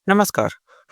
नमस्कार,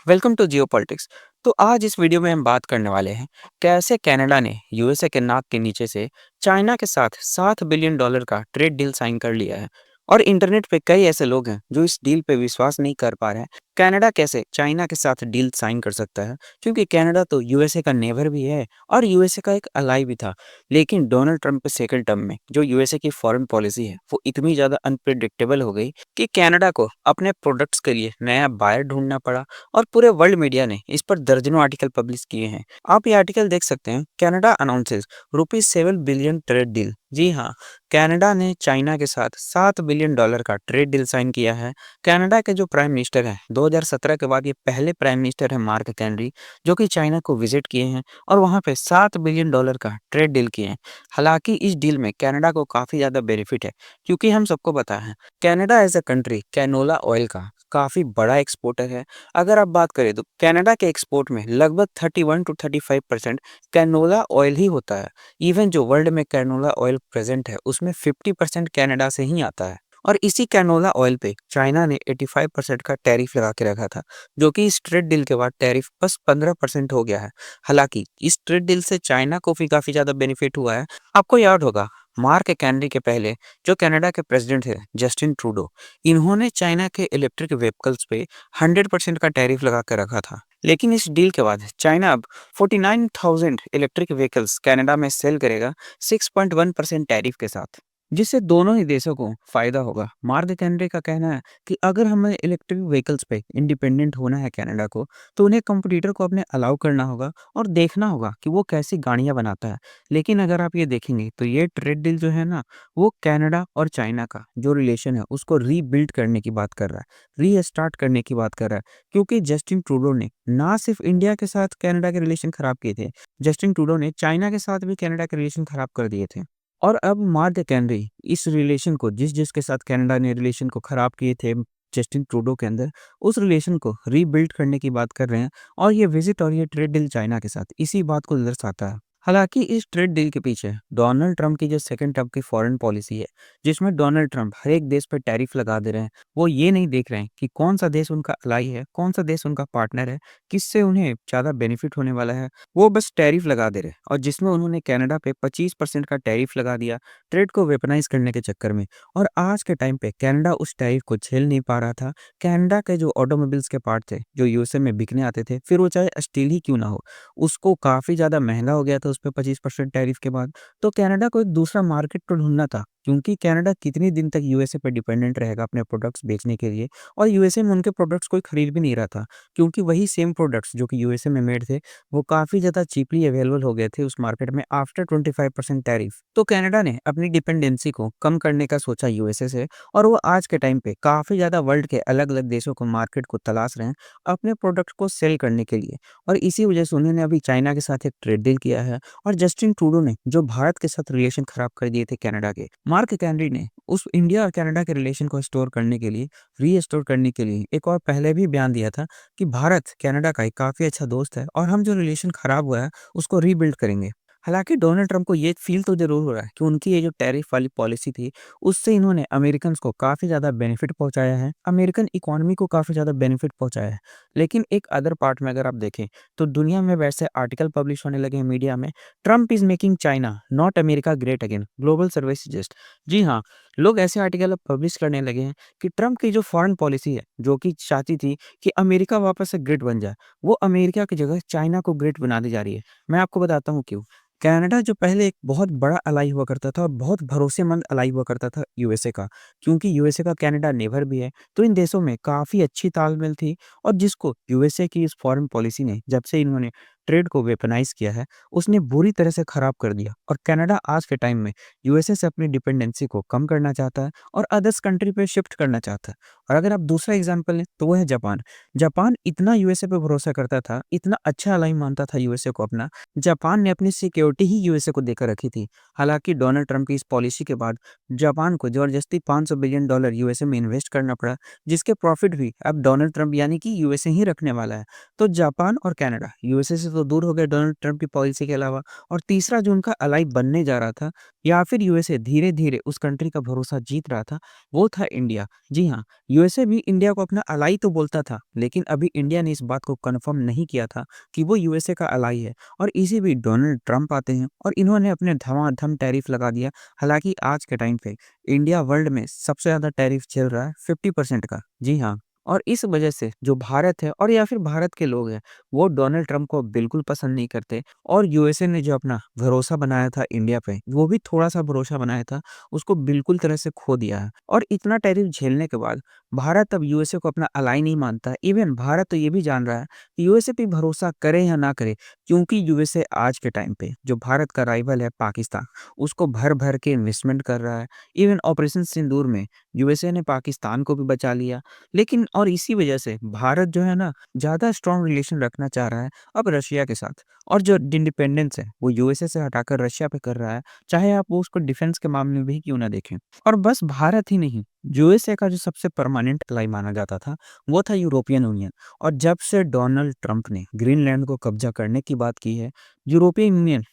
welcome to geopolitics. तो आज इस वीडियो में हम बात करने वाले हैं कैसे कनाडा ने यूएसए के नाक के नीचे से चाइना के साथ $7 बिलियन का ट्रेड डील साइन कर लिया है। और इंटरनेट पे कई ऐसे लोग हैं जो इस डील पे विश्वास नहीं कर पा रहे हैं। कनाडा कैसे चाइना के साथ डील साइन कर सकता है, क्योंकि कनाडा तो यूएसए का नेबर भी है और यूएसए का एक अलाई भी था। लेकिन डोनाल्ड ट्रंप के सेकंड टर्म में जो यूएसए की फॉरेन पॉलिसी है वो इतनी ज़्यादा अनप्रिडिक्टेबल हो गई कि कनाडा को अपने प्रोडक्ट्स के लिए नया बायर ढूंढना पड़ा। और पूरे वर्ल्ड मीडिया ने इस पर दर्जनों आर्टिकल पब्लिश किए हैं। आप ये आर्टिकल देख सकते हैं, Canada announces ₹7 billion trade deal. जी हाँ, कनाडा ने चाइना के साथ $7 बिलियन का ट्रेड डील साइन किया है। कनाडा के जो प्राइम मिनिस्टर हैं 2017 के बाद ये पहले प्राइम मिनिस्टर हैं मार्क कार्नी, जो कि चाइना को विजिट किए हैं और वहाँ पे $7 बिलियन का ट्रेड डील किए हैं। हालांकि इस डील में कनाडा को काफ़ी ज़्यादा बेनिफिट है, क्योंकि हम सबको पता है Canada as a country canola oil का काफ़ी बड़ा एक्सपोर्टर है। अगर आप बात करें तो कनाडा के एक्सपोर्ट में लगभग 31 टू 35% कैनोला ऑयल ही होता है। इवन जो वर्ल्ड में कैनोला ऑयल प्रेजेंट है उसमें 50% कनाडा से ही आता है। और इसी कैनोला ऑयल पे चाइना ने 85% का टैरिफ लगा के रखा था, जो कि इस ट्रेड डील के बाद टैरिफ बस 15% हो गया है। हालांकि इस ट्रेड डील से चाइना को भी काफ़ी ज़्यादा बेनिफिट हुआ है। आपको याद होगा, मार्क कैनरी के पहले जो कनाडा के प्रेसिडेंट थे जस्टिन ट्रूडो, इन्होंने चाइना के इलेक्ट्रिक व्हीकल्स पे 100% का टैरिफ लगा कर रखा था। लेकिन इस डील के बाद चाइना अब 49,000 इलेक्ट्रिक व्हीकल्स कनाडा में सेल करेगा 6.1% टैरिफ के साथ, जिससे दोनों ही देशों को फायदा होगा। मार्क कैनरे का कहना है कि अगर हमें इलेक्ट्रिक व्हीकल्स पे इंडिपेंडेंट होना है कनाडा को, तो उन्हें कंपटीटर को अपने अलाउ करना होगा और देखना होगा कि वो कैसी गाड़ियां बनाता है। लेकिन अगर आप ये देखेंगे तो ये ट्रेड डील जो है ना, वो कनाडा और चाइना का जो रिलेशन है उसको रीबिल्ड करने की बात कर रहा है, रीस्टार्ट करने की बात कर रहा है। क्योंकि जस्टिन ट्रूडो ने ना सिर्फ इंडिया के साथ कनाडा के रिलेशन खराब किए थे, जस्टिन ट्रूडो ने चाइना के साथ भी कनाडा के रिलेशन खराब कर दिए थे। और अब मार्क कैनरी इस रिलेशन को जिसके साथ कनाडा ने रिलेशन को खराब किए थे जस्टिन ट्रूडो के अंदर, उस रिलेशन को रीबिल्ड करने की बात कर रहे हैं। और ये विजिट और ये ट्रेड डील चाइना के साथ इसी बात को दर्शाता है। हालांकि इस ट्रेड डील के पीछे डोनाल्ड ट्रंप की जो सेकंड टर्म की फॉरेन पॉलिसी है, जिसमें डोनाल्ड ट्रंप हर एक देश पर टैरिफ लगा दे रहे हैं। वो ये नहीं देख रहे हैं कि कौन सा देश उनका अलाई है, कौन सा देश उनका पार्टनर है, किससे उन्हें ज़्यादा बेनिफिट होने वाला है। वो बस टैरिफ लगा दे रहे हैं, और जिसमें उन्होंने कनाडा पे 25% का टैरिफ लगा दिया ट्रेड को वेपनाइज करने के चक्कर में। और आज के टाइम पे कनाडा उस टैरिफ को झेल नहीं पा रहा था। कनाडा के जो ऑटोमोबाइल्स के पार्ट थे जो यूएसए में बिकने आते थे, फिर वो चाहे स्टील ही क्यों ना हो, उसको काफ़ी ज़्यादा महंगा हो गया था उस पे 25% टैरिफ के बाद। तो कनाडा को एक दूसरा मार्केट तो ढूँढना था, क्योंकि कनाडा कितने दिन तक यूएसए पे डिपेंडेंट रहेगा अपने प्रोडक्ट्स बेचने के लिए। और यूएसए में उनके प्रोडक्ट्स कोई खरीद भी नहीं रहा था, क्योंकि वही सेम प्रोडक्ट्स जो कि यूएसए में मेड थे, वो काफ़ी ज़्यादा चीपली अवेलेबल हो गए थे उस मार्केट में आफ्टर 25% टैरिफ। तो कनाडा ने अपनी डिपेंडेंसी को कम करने का सोचा यूएसए से, और वो आज के टाइम पे काफ़ी ज़्यादा वर्ल्ड के अलग-अलग देशों को मार्केट को तलाश रहे हैं अपने प्रोडक्ट को सेल करने के लिए। और इसी वजह से उन्होंने अभी चाइना के साथ एक ट्रेड डील किया है। और जस्टिन ट्रूडो ने जो भारत के साथ रिलेशन खराब कर दिए थे कनाडा के, मार्क कैनरी ने उस इंडिया और कनाडा के रिलेशन को स्टोर करने के लिए, रीस्टोर करने के लिए एक और पहले भी बयान दिया था कि भारत कनाडा का एक काफ़ी अच्छा दोस्त है और हम जो रिलेशन खराब हुआ है उसको रीबिल्ड करेंगे। हालांकि डोनाल्ड ट्रंप को ये फील तो ज़रूर हो रहा है कि उनकी ये जो टैरिफ वाली पॉलिसी थी, उससे इन्होंने अमेरिकन्स को काफ़ी ज़्यादा बेनिफिट पहुंचाया है, अमेरिकन इकोनॉमी को काफ़ी ज़्यादा बेनिफिट पहुंचाया है। लेकिन एक अदर पार्ट में अगर आप देखें तो दुनिया में वैसे आर्टिकल पब्लिश होने लगे हैं मीडिया में, Trump is making China not America great again, global survey suggest. जी हाँ, लोग ऐसे आर्टिकल अब पब्लिश करने लगे हैं कि ट्रंप की जो फॉरेन पॉलिसी है, जो कि चाहती थी कि अमेरिका वापस से ग्रेट बन जाए, वो अमेरिका की जगह चाइना को ग्रेट बनाती जा रही है। मैं आपको बताता हूँ क्यों। कनाडा जो पहले एक बहुत बड़ा अलाई हुआ करता था और बहुत भरोसेमंद अलाई हुआ करता था यूएसए का, क्योंकि यूएसए का कनाडा नेबर भी है, तो इन देशों में काफ़ी अच्छी तालमेल थी। और जिसको यूएसए की इस फॉरेन पॉलिसी ने, जब से इन्होंने ट्रेड को वेपनाइज़ किया है, उसने बुरी तरह से खराब कर दिया। और कनाडा आज के टाइम में यूएसए से अपनी डिपेंडेंसी को कम करना चाहता है और अदर्स कंट्री पे शिफ्ट करना चाहता है। और अगर आप दूसरा एग्ज़ाम्पल लें तो वो है जापान। जापान इतना यूएसए पे भरोसा करता था, इतना अच्छा अलाई मानता था यूएसए को अपना, जापान ने अपनी सिक्योरिटी सिक्योरिटी ही यूएसए को देकर रखी थी। हालाँकि डोनाल्ड ट्रंप की इस पॉलिसी के बाद जापान को ज़बरदस्ती $500 बिलियन यूएसए में इन्वेस्ट करना पड़ा, जिसके प्रॉफ़िट भी अब डोनाल्ड ट्रंप यानी कि यूएसए ही रखने वाला है। तो जापान और कनाडा यूएसए से तो दूर हो गए डोनाल्ड ट्रंप की पॉलिसी के अलावा, और तीसरा जो उनका अलाई बनने जा रहा था या फिर यूएसए धीरे-धीरे उस कंट्री का भरोसा जीत रहा था, वो था इंडिया। जी हाँ, यूएसए भी इंडिया को अपना अलाई तो बोलता था, लेकिन अभी इंडिया ने इस बात को कन्फर्म नहीं किया था कि वो यूएसए का अलाई है। और इसी बीच डोनाल्ड ट्रंप आते हैं और इन्होंने अपने धमाधम टैरिफ लगा दिया। हालाँकि आज के टाइम पे इंडिया वर्ल्ड में सबसे ज़्यादा टैरिफ झेल रहा है 50% का। जी हाँ, और इस वजह से जो भारत है और या फिर भारत के लोग हैं, वो डोनाल्ड ट्रंप को बिल्कुल पसंद नहीं करते, और यूएसए ने जो अपना भरोसा बनाया था इंडिया पे, वो भी थोड़ा-सा भरोसा बनाया था, उसको बिल्कुल तरह से खो दिया है। और इतना टैरिफ झेलने के बाद भारत अब यूएसए को अपना अलाई नहीं मानता है। इवन भारत तो ये भी जान रहा है कि यूएसए पे भरोसा करे या ना करे, क्योंकि यूएसए आज के टाइम पे जो भारत का राइवल है पाकिस्तान, उसको भर-भर के इन्वेस्टमेंट कर रहा है। इवन ऑपरेशन सिंदूर में यूएसए ने पाकिस्तान को भी बचा लिया। लेकिन और इसी वजह से भारत जो है ना, ज़्यादा स्ट्रॉन्ग रिलेशन रखना चाह रहा है अब रशिया के साथ, और जो इंडिपेंडेंस है वो यूएसए से हटाकर रशिया पे कर रहा है, चाहे आप वो उसको डिफेंस के मामले में भी क्यों ना देखें। और बस भारत ही नहीं, यूएसए का जो सबसे परमानेंट अलाई माना जाता था, वो था यूरोपियन यूनियन। और जब से डोनाल्ड ट्रंप ने ग्रीनलैंड को कब्जा करने की बात की है, यूरोपियन यूनियन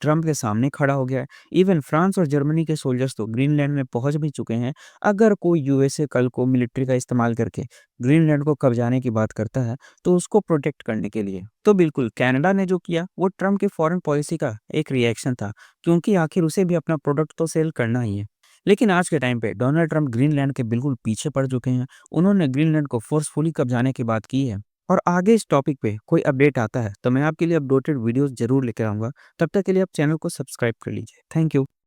ट्रंप के सामने खड़ा हो गया है। इवन फ्रांस और जर्मनी के सोल्जर्स तो ग्रीनलैंड में पहुंच भी चुके हैं। अगर कोई यूएसए कल को मिलिट्री का इस्तेमाल करके ग्रीनलैंड को कब्जाने की बात करता है, तो उसको प्रोटेक्ट करने के लिए। तो बिल्कुल कनाडा ने जो किया वो ट्रंप की फॉरेन पॉलिसी का एक रिएक्शन था, क्योंकि आखिर उसे भी अपना प्रोडक्ट तो सेल करना ही है। लेकिन आज के टाइम पे डोनाल्ड ट्रंप ग्रीनलैंड के बिल्कुल पीछे पड़ चुके हैं। उन्होंने ग्रीनलैंड को फोर्सफुली कब्जाने की बात की है। और आगे इस टॉपिक पे कोई अपडेट आता है तो मैं आपके लिए अपडेटेड वीडियोस जरूर लेकर आऊंगा। तब तक के लिए आप चैनल को सब्सक्राइब कर लीजिए। Thank you.